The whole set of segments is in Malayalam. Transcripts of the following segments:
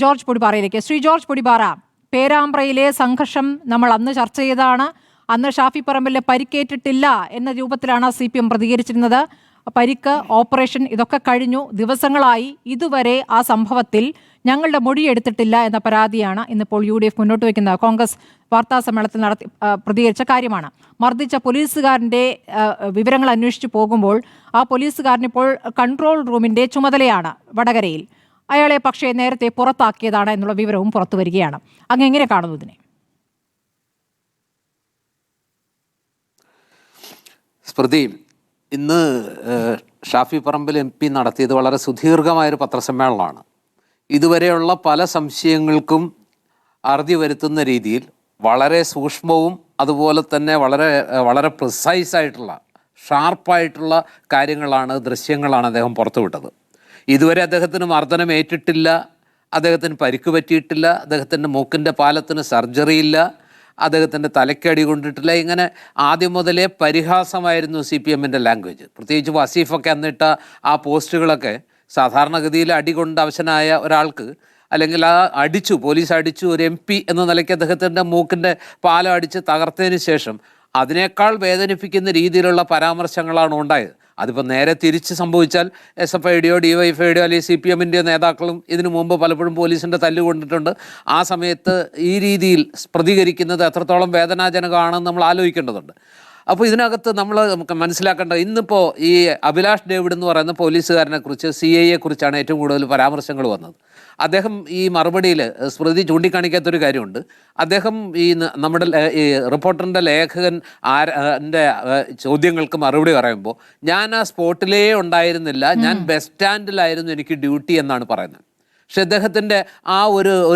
ജോർജ് പൊടിപാറയിലേക്ക്. ശ്രീ ജോർജ് പൊടിപാറ, പേരാമ്പ്രയിലെ സംഘർഷം നമ്മൾ അന്ന് ചർച്ച ചെയ്തതാണ്. അന്ന് ഷാഫി പറമ്പിലിന് പരിക്കേറ്റിട്ടില്ല എന്ന രൂപത്തിലാണ് CPM പ്രതികരിച്ചിരുന്നത്. പരിക്ക്, ഓപ്പറേഷൻ ഇതൊക്കെ കഴിഞ്ഞു, ദിവസങ്ങളായി. ഇതുവരെ ആ സംഭവത്തിൽ ഞങ്ങളുടെ മൊഴിയെടുത്തിട്ടില്ല എന്ന പരാതിയാണ് ഇന്നിപ്പോൾ UDF മുന്നോട്ട് വയ്ക്കുന്നത്. കോൺഗ്രസ് വാർത്താ സമ്മേളനത്തിൽ പ്രതികരിച്ച കാര്യമാണ്. മർദ്ദിച്ച പോലീസുകാരൻ്റെ വിവരങ്ങൾ അന്വേഷിച്ചു പോകുമ്പോൾ ആ പോലീസുകാരനിപ്പോൾ കൺട്രോൾ റൂമിൻ്റെ ചുമതലയാണ് വടകരയിൽ. അയാളെ പക്ഷേ നേരത്തെ പുറത്താക്കിയതാണ് എന്നുള്ള വിവരവും പുറത്തു വരികയാണ്. അങ്ങ് എങ്ങനെ കാണുന്നു ഇതിനെ? സ്മൃതി, ഇന്ന് ഷാഫി പറമ്പിൽ MP നടത്തിയത് വളരെ സുദീർഘമായൊരു പത്രസമ്മേളനമാണ്. ഇതുവരെയുള്ള പല സംശയങ്ങൾക്കും അറുതി വരുത്തുന്ന രീതിയിൽ വളരെ സൂക്ഷ്മവും അതുപോലെ തന്നെ വളരെ വളരെ പ്രിസൈസായിട്ടുള്ള ഷാർപ്പായിട്ടുള്ള കാര്യങ്ങളാണ്, ദൃശ്യങ്ങളാണ് അദ്ദേഹം പുറത്തുവിട്ടത്. ഇതുവരെ അദ്ദേഹത്തിന് മർദ്ദനം ഏറ്റിട്ടില്ല, അദ്ദേഹത്തിന് പരിക്ക് പറ്റിയിട്ടില്ല, അദ്ദേഹത്തിൻ്റെ മൂക്കിൻ്റെ പാലത്തിന് സർജറി ഇല്ല, അദ്ദേഹത്തിൻ്റെ തലയ്ക്കടി കൊണ്ടിട്ടില്ല. ഇങ്ങനെ ആദ്യം മുതലേ പരിഹാസമായിരുന്നു CPMൻ്റെ ലാംഗ്വേജ്. പ്രത്യേകിച്ച് വസീഫൊക്കെ അന്നിട്ട ആ പോസ്റ്റുകളൊക്കെ സാധാരണഗതിയിൽ അടി കൊണ്ട് അവശനായ ഒരാൾക്ക്, അല്ലെങ്കിൽ ആ അടിച്ചു, പോലീസ് അടിച്ചു, ഒരു MP എന്ന നിലയ്ക്ക് അദ്ദേഹത്തിൻ്റെ മൂക്കിൻ്റെ പാലം അടിച്ച് തകർത്തതിന് ശേഷം അതിനേക്കാൾ വേദനിപ്പിക്കുന്ന രീതിയിലുള്ള പരാമർശങ്ങളാണ് ഉണ്ടായത്. അതിപ്പോൾ നേരെ തിരിച്ച് സംഭവിച്ചാൽ SFIയുടെയോ DYFIയുടെയോ അല്ലെങ്കിൽ CPMൻ്റെയോ നേതാക്കളും ഇതിനു മുമ്പ് പലപ്പോഴും പോലീസിൻ്റെ തല്ലുകൊണ്ടിട്ടുണ്ട്. ആ സമയത്ത് ഈ രീതിയിൽ പ്രതികരിക്കുന്നത് എത്രത്തോളം വേദനാജനകമാണെന്ന് നമ്മൾ ആലോചിക്കേണ്ടതുണ്ട്. അപ്പോൾ ഇതിനകത്ത് നമ്മൾ മനസ്സിലാക്കേണ്ടത്, ഇന്നിപ്പോൾ ഈ അഭിലാഷ് ഡേവിഡ് എന്ന് പറയുന്ന പോലീസുകാരനെ കുറിച്ച്, CIയെ കുറിച്ചാണ് ഏറ്റവും കൂടുതൽ പരാമർശങ്ങൾ വന്നത്. അദ്ദേഹം ഈ മറുപടിയിൽ സ്മൃതി ചൂണ്ടിക്കാണിക്കാത്തൊരു കാര്യമുണ്ട്. അദ്ദേഹം ഈ നമ്മുടെ ഈ റിപ്പോർട്ടറിൻ്റെ ലേഖകൻ ആരൻ്റെ ചോദ്യങ്ങൾക്ക് മറുപടി പറയുമ്പോൾ, ഞാൻ ആ സ്പോട്ടിലേ ഉണ്ടായിരുന്നില്ല, ഞാൻ ബസ് സ്റ്റാൻഡിലായിരുന്നു, എനിക്ക് ഡ്യൂട്ടി എന്നാണ് പറയുന്നത്. പക്ഷെ അദ്ദേഹത്തിൻ്റെ ആ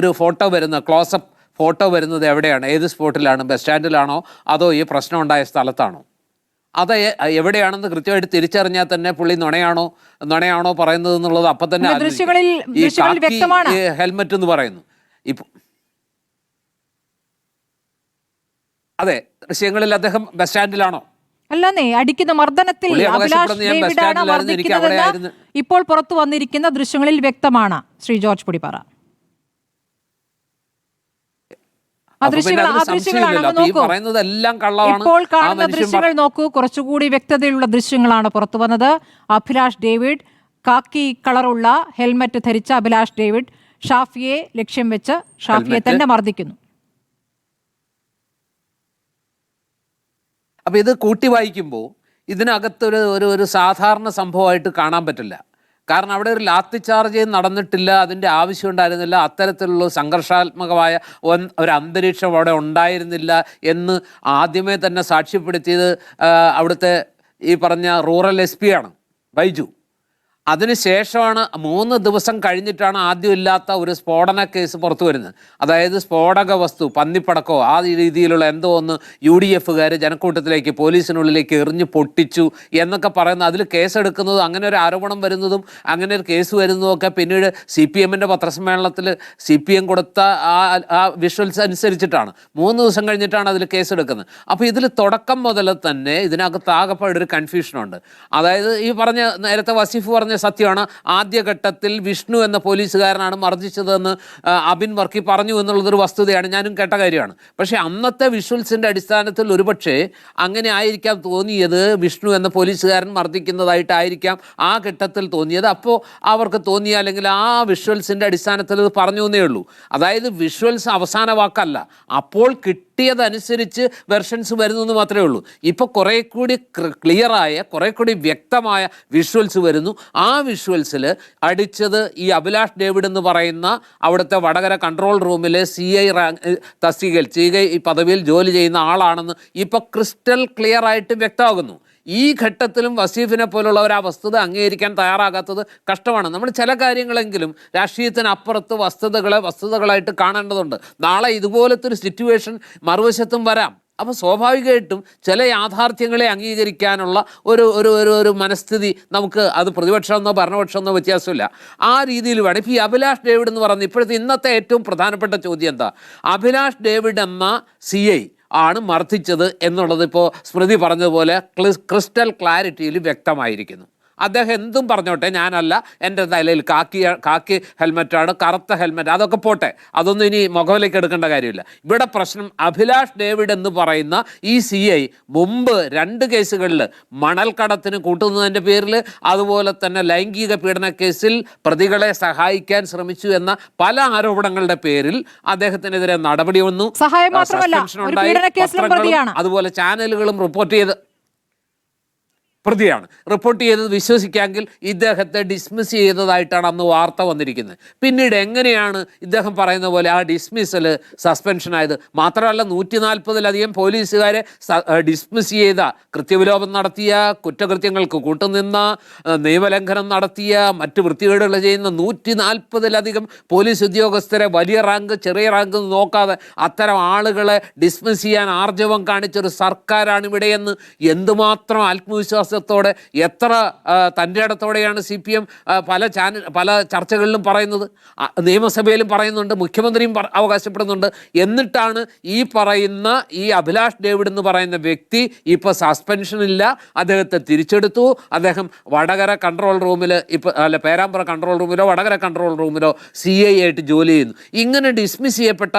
ഒരു ഫോട്ടോ വരുന്ന ക്ലോസപ്പ് ഫോട്ടോ വരുന്നത് എവിടെയാണ്, ഏത് സ്പോട്ടിലാണ്? ബസ് സ്റ്റാൻഡിലാണോ അതോ ഈ പ്രശ്നം ഉണ്ടായ സ്ഥലത്താണോ? അത് എവിടെയാണെന്ന് കൃത്യമായിട്ട് തിരിച്ചറിഞ്ഞാൽ തന്നെ പുള്ളി നുണയാണോ പറയുന്നത് എന്നുള്ളത് അപ്പം തന്നെ ഈ ഹെൽമെറ്റ് എന്ന് പറയുന്നു. അതെ, ദൃശ്യങ്ങളിൽ അദ്ദേഹം ബസ് സ്റ്റാൻഡിലാണോ? അല്ലെന്നേ, അടിക്കുന്ന മർദ്ദനത്തിൽ ഇപ്പോൾ പുറത്തു വന്നിരിക്കുന്ന ദൃശ്യങ്ങളിൽ വ്യക്തമാണ്. ശ്രീ ജോർജ് പൊടിപാറ, ഇപ്പോൾ കാണുന്ന ദൃശ്യങ്ങൾ നോക്കൂ, കുറച്ചുകൂടി വ്യക്തതയുള്ള ദൃശ്യങ്ങളാണ് പുറത്തു വന്നത്. അഭിലാഷ് ഡേവിഡ്, കാക്കി കളറുള്ള ഹെൽമറ്റ് ധരിച്ച അഭിലാഷ് ഡേവിഡ് ഷാഫിയെ ലക്ഷ്യം വെച്ച് ഷാഫിയെ തന്നെ മർദ്ദിക്കുന്നു. അപ്പോൾ ഇത് കൂട്ടി വായിക്കുമ്പോൾ ഇതിനകത്തൊരു ഒരു സാധാരണ സംഭവമായിട്ട് കാണാൻ പറ്റില്ല. കാരണം അവിടെ ഒരു ലാത്തി ചാർജ് നടന്നിട്ടില്ല, അതിൻ്റെ ആവശ്യം ഉണ്ടായിരുന്നില്ല, അത്തരത്തിലുള്ള സംഘർഷാത്മകമായ ഒരു അന്തരീക്ഷം അവിടെ ഉണ്ടായിരുന്നില്ല എന്ന് ആദ്യമേ തന്നെ സാക്ഷ്യപ്പെടുത്തിയത് അവിടുത്തെ ഈ പറഞ്ഞ റൂറൽ SP ആണ് ബൈജു. അതിനുശേഷമാണ് 3 ദിവസം കഴിഞ്ഞിട്ടാണ് ആദ്യമില്ലാത്ത ഒരു സ്ഫോടന കേസ് പുറത്തു വരുന്നത്. അതായത് സ്ഫോടക വസ്തു, പന്നിപ്പടക്കോ ആ രീതിയിലുള്ള എന്തോ ഒന്ന് UDFകാർ ജനക്കൂട്ടത്തിലേക്ക്, പോലീസിനുള്ളിലേക്ക് എറിഞ്ഞ് പൊട്ടിച്ചു എന്നൊക്കെ പറയുന്നത്, അതിൽ കേസെടുക്കുന്നതും അങ്ങനെ ഒരു ആരോപണം വരുന്നതും അങ്ങനെ ഒരു കേസ് വരുന്നതും ഒക്കെ പിന്നീട് CPMൻ്റെ പത്രസമ്മേളനത്തിൽ CPM കൊടുത്ത ആ വിഷ്വൽസ് അനുസരിച്ചിട്ടാണ്. 3 ദിവസം കഴിഞ്ഞിട്ടാണ് അതിൽ കേസെടുക്കുന്നത്. അപ്പോൾ ഇതിൽ തുടക്കം മുതൽ തന്നെ ഇതിനകത്ത് ആകെപ്പാടൊരു കൺഫ്യൂഷനുണ്ട്. അതായത് ഈ പറഞ്ഞ നേരത്തെ വസീഫ് പറഞ്ഞ സത്യമാണ്, ആദ്യഘട്ടത്തിൽ വിഷ്ണു എന്ന പോലീസുകാരനാണ് മർദ്ദിച്ചതെന്ന് അബിൻ വർക്കി പറഞ്ഞു എന്നുള്ളതൊരു വസ്തുതയാണ്, ഞാനും കേട്ട കാര്യമാണ്. പക്ഷേ അന്നത്തെ വിഷ്വൽസിൻ്റെ അടിസ്ഥാനത്തിൽ ഒരുപക്ഷെ അങ്ങനെ ആയിരിക്കാം തോന്നിയത്, വിഷ്ണു എന്ന പോലീസുകാരൻ മർദ്ദിക്കുന്നതായിട്ടായിരിക്കാം ആ ഘട്ടത്തിൽ തോന്നിയത്. അപ്പോൾ അവർക്ക് തോന്നിയ, അല്ലെങ്കിൽ ആ വിഷ്വൽസിൻ്റെ അടിസ്ഥാനത്തിൽ ഇത് പറഞ്ഞു എന്നേ ഉള്ളൂ. അതായത് വിഷ്വൽസ് അവസാന വാക്കല്ല, അപ്പോൾ കിട്ടിയതനുസരിച്ച് വെർഷൻസ് വരുന്നു എന്ന് മാത്രമേ ഉള്ളൂ. ഇപ്പോൾ കുറേ കൂടി ക്ലിയറായ, കുറേ കൂടി വ്യക്തമായ വിഷ്വൽസ് വരുന്നു. ആ വിഷ്വൽസിൽ അടിച്ചത് ഈ അഭിലാഷ് ഡേവിഡ് എന്ന് പറയുന്ന അവിടുത്തെ വടകര കൺട്രോൾ റൂമിലെ CI തസ്തികയിൽ ഈ പദവിയിൽ ജോലി ചെയ്യുന്ന ആളാണെന്ന് ഇപ്പോൾ ക്രിസ്റ്റൽ ക്ലിയർ ആയിട്ട് വ്യക്തമാകുന്നു. ഈ ഘട്ടത്തിലും വസീഫിനെ പോലുള്ളവർ ആ വസ്തുത അംഗീകരിക്കാൻ തയ്യാറാകാത്തത് കഷ്ടമാണ്. നമ്മൾ ചില കാര്യങ്ങളെങ്കിലും രാഷ്ട്രീയത്തിനപ്പുറത്ത് വസ്തുതകളായിട്ട് കാണേണ്ടതുണ്ട്. നാളെ ഇതുപോലത്തെ ഒരു സിറ്റുവേഷൻ മറുവശത്തും വരാം. അപ്പോൾ സ്വാഭാവികമായിട്ടും ചില യാഥാർത്ഥ്യങ്ങളെ അംഗീകരിക്കാനുള്ള ഒരു മനസ്ഥിതി നമുക്ക്, അത് പ്രതിപക്ഷമെന്നോ ഭരണപക്ഷമെന്നോ വ്യത്യാസമില്ല, ആ രീതിയിൽ വേണം. ഇപ്പോൾ ഈ അഭിലാഷ് ഡേവിഡ് എന്ന് പറയുന്നത് ഇപ്പോഴത്തെ ഇന്നത്തെ ഏറ്റവും പ്രധാനപ്പെട്ട ചോദ്യം എന്താ? അഭിലാഷ് ഡേവിഡ് എന്ന CI ആണ് മർദ്ദിച്ചത് എന്നുള്ളത് ഇപ്പോൾ സ്മൃതി പറഞ്ഞതുപോലെ ക്രിസ്റ്റൽ ക്ലാരിറ്റിയിൽ വ്യക്തമായിരിക്കുന്നു. അദ്ദേഹം എന്തും പറഞ്ഞോട്ടെ, ഞാനല്ല, എൻ്റെ തലയിൽ കാക്കി ഹെൽമെറ്റാണ്, കറുത്ത ഹെൽമെറ്റ്, അതൊക്കെ പോട്ടെ, അതൊന്നും ഇനി മുഖവിലേക്ക് എടുക്കേണ്ട കാര്യമില്ല. ഇവിടെ പ്രശ്നം അഭിലാഷ് ഡേവിഡ് എന്ന് പറയുന്ന ഈ CI മുമ്പ് 2 കേസുകളിൽ മണൽക്കടത്തിന് കൂട്ടുന്നതിൻ്റെ പേരിൽ, അതുപോലെ തന്നെ ലൈംഗിക പീഡന കേസിൽ പ്രതികളെ സഹായിക്കാൻ ശ്രമിച്ചു എന്ന പല ആരോപണങ്ങളുടെ പേരിൽ അദ്ദേഹത്തിനെതിരെ നടപടി വന്നു. സഹായം മാത്രമല്ല, ഒരു പീഡന കേസിലും പ്രതിയാണ്. അതുപോലെ ചാനലുകളും റിപ്പോർട്ട് ചെയ്തത് വിശ്വസിക്കാമെങ്കിൽ ഇദ്ദേഹത്തെ ഡിസ്മിസ് ചെയ്തതായിട്ടാണ് അന്ന് വാർത്ത വന്നിരിക്കുന്നത്. പിന്നീട് എങ്ങനെയാണ് ഇദ്ദേഹം പറയുന്ന പോലെ ആ ഡിസ്മിസൽ സസ്പെൻഷനായത്? മാത്രമല്ല 140-ലധികം പോലീസുകാരെ ഡിസ്മിസ് ചെയ്ത, കൃത്യവിലോപം നടത്തിയ, കുറ്റകൃത്യങ്ങൾക്ക് കൂട്ടുനിന്ന, നിയമലംഘനം നടത്തിയ, മറ്റ് വൃത്തികേടുകൾ ചെയ്യുന്ന 140-ലധികം പോലീസ് ഉദ്യോഗസ്ഥരെ വലിയ റാങ്ക് ചെറിയ റാങ്ക് നോക്കാതെ അത്തരം ആളുകളെ ഡിസ്മിസ് ചെയ്യാൻ ആർജവം കാണിച്ചൊരു സർക്കാരാണ് ഇവിടെയെന്ന് എന്തുമാത്രം ആത്മവിശ്വാസത്തോടെ, എത്ര തൻ്റെ ഇടത്തോടെയാണ് CPM പല ചർച്ചകളിലും പറയുന്നത്, നിയമസഭയിലും പറയുന്നുണ്ട്, മുഖ്യമന്ത്രിയും അവകാശപ്പെടുന്നുണ്ട്. എന്നിട്ടാണ് ഈ അഭിലാഷ് ഡേവിഡ് എന്ന് പറയുന്ന വ്യക്തി ഇപ്പോൾ സസ്പെൻഷനില്ല, അദ്ദേഹത്തെ തിരിച്ചെടുത്തു. അദ്ദേഹം വടകര കൺട്രോൾ റൂമിൽ പേരാമ്പ്ര കൺട്രോൾ റൂമിലോ വടകര കൺട്രോൾ റൂമിലോ CI ആയിട്ട് ജോലി ചെയ്യുന്നു. ഇങ്ങനെ ഡിസ്മിസ് ചെയ്യപ്പെട്ട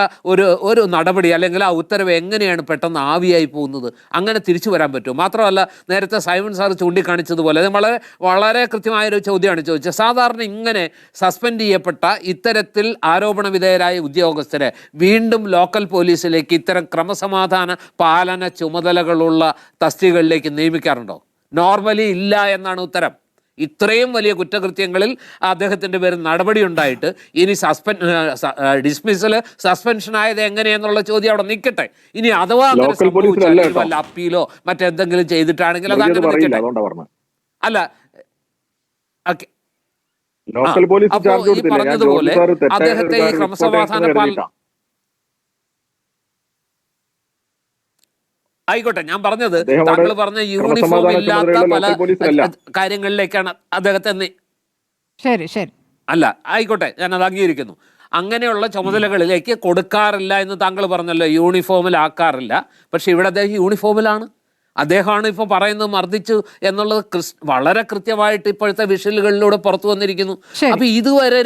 ഒരു നടപടി അല്ലെങ്കിൽ ആ ഉത്തരവ് എങ്ങനെയാണ് പെട്ടെന്ന് ആവിയായി പോകുന്നത്? അങ്ങനെ തിരിച്ചു വരാൻ പറ്റുമോ? മാത്രമല്ല, നേരത്തെ സൈമൺ സാർ ചൂണ്ടിക്കാണിച്ചതുപോലെ വളരെ വളരെ കൃത്യമായൊരു ചോദ്യമാണ് ചോദിച്ചത്. സാധാരണ ഇങ്ങനെ സസ്പെൻഡ് ചെയ്യപ്പെട്ട ഇത്തരത്തിൽ ആരോപണ വിധേയരായ ഉദ്യോഗസ്ഥരെ വീണ്ടും ലോക്കൽ പോലീസിലേക്ക് ഇത്തരം ക്രമസമാധാന പാലന ചുമതലകളുള്ള തസ്തികകളിലേക്ക് നിയമിക്കാറുണ്ടോ? നോർമലി ഇല്ല എന്നാണ് ഉത്തരം. ഇത്രയും വലിയ കുറ്റകൃത്യങ്ങളിൽ അദ്ദേഹത്തിൻ്റെ പേരിൽ നടപടി ഉണ്ടായിട്ട് ഇനി സസ്പെൻഷൻ ആയത് എങ്ങനെയെന്നുള്ള ചോദ്യം അവിടെ നിൽക്കട്ടെ. ഇനി അഥവാ വല്ല അപ്പീലോ മറ്റെന്തെങ്കിലും ചെയ്തിട്ടാണെങ്കിൽ അത് അങ്ങനെ നിൽക്കട്ടെ. അല്ല, അപ്പോ ഈ പറഞ്ഞതുപോലെ അദ്ദേഹത്തെ ഈ ക്രമസമാധാന ആയിക്കോട്ടെ, ഞാൻ പറഞ്ഞത് താങ്കൾ പറഞ്ഞ യൂണിഫോം ഇല്ലാത്ത പല കാര്യങ്ങളിലേക്കാണ് അദ്ദേഹത്തെ അല്ല, ആയിക്കോട്ടെ, ഞാനത് അംഗീകരിക്കുന്നു. അങ്ങനെയുള്ള ചുമതലകളിലേക്ക് കൊടുക്കാറില്ല എന്ന് താങ്കൾ പറഞ്ഞല്ലോ, യൂണിഫോമിലാക്കാറില്ല. പക്ഷെ ഇവിടെ അദ്ദേഹം യൂണിഫോമിലാണ്. അദ്ദേഹമാണ് ഇപ്പോൾ പറയുന്നത് മർദ്ദിച്ചു എന്നുള്ളത് വളരെ കൃത്യമായിട്ട് ഇപ്പോഴത്തെ വിഷലുകളിലൂടെ പുറത്തു വന്നിരിക്കുന്നു. അപ്പൊ ഇതുവരെ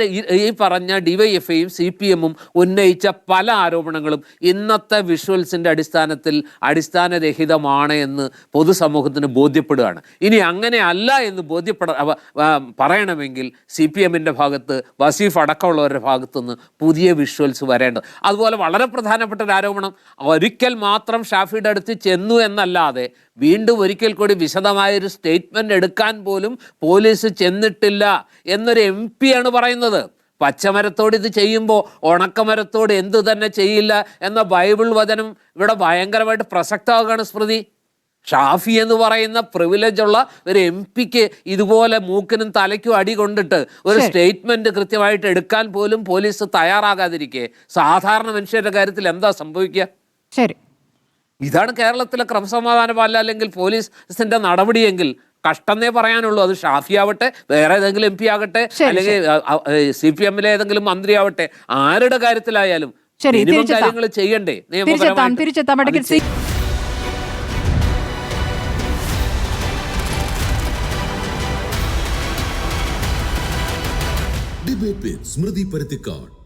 ഈ പറഞ്ഞ DYFIയും CPMഉം ഉന്നയിച്ച പല ആരോപണങ്ങളും ഇന്നത്തെ വിഷ്വൽസിന്റെ അടിസ്ഥാനത്തിൽ അടിസ്ഥാനരഹിതമാണ് എന്ന് പൊതുസമൂഹത്തിന് ബോധ്യപ്പെടുകയാണ്. ഇനി അങ്ങനെ അല്ല എന്ന് പറയണമെങ്കിൽ CPMന്റെ ഭാഗത്ത്, വസീഫ് അടക്കമുള്ളവരുടെ ഭാഗത്തുനിന്ന് പുതിയ വിഷ്വൽസ് വരേണ്ടത്. അതുപോലെ വളരെ പ്രധാനപ്പെട്ട ഒരു ആരോപണം, ഒരിക്കൽ മാത്രം ഷാഫിയുടെ അടുത്ത് ചെന്നു എന്നല്ലാതെ വീണ്ടും ഒരിക്കൽ കൂടി വിശദമായൊരു സ്റ്റേറ്റ്മെന്റ് എടുക്കാൻ പോലും പോലീസ് ചെന്നിട്ടില്ല എന്നൊരു MP ആണ് പറയുന്നത്. പച്ചമരത്തോട് ഇത് ചെയ്യുമ്പോൾ ഉണക്കമരത്തോട് എന്തു തന്നെ ചെയ്യില്ല എന്ന ബൈബിൾ വചനം ഇവിടെ ഭയങ്കരമായിട്ട് പ്രസക്തമാകുകയാണ്. സ്മൃതി, ഷാഫി എന്ന് പറയുന്ന പ്രിവിലേജ് ഉള്ള ഒരു MP ഇതുപോലെ മൂക്കിനും തലയ്ക്കും അടി കൊണ്ടിട്ട് ഒരു സ്റ്റേറ്റ്മെന്റ് കൃത്യമായിട്ട് എടുക്കാൻ പോലും പോലീസ് തയ്യാറാകാതിരിക്കെ സാധാരണ മനുഷ്യരുടെ കാര്യത്തിൽ എന്താ സംഭവിക്കുക? ശരി, ഇതാണ് കേരളത്തിലെ ക്രമസമാധാന പാലന അല്ലെങ്കിൽ പോലീസിന്റെ നടപടിയെങ്കിൽ കഷ്ടന്നേ പറയാനുള്ളൂ. അത് ഷാഫി ആവട്ടെ, വേറെ ഏതെങ്കിലും MP ആകട്ടെ, അല്ലെങ്കിൽ CPMലെ ഏതെങ്കിലും മന്ത്രി ആവട്ടെ, ആരുടെ കാര്യത്തിലായാലും കാര്യങ്ങൾ ചെയ്യണ്ടേ നിയമപരമായി? ഡിബേറ്റ് വിത്ത് സ്മൃതി പരുത്തിക്കാട്.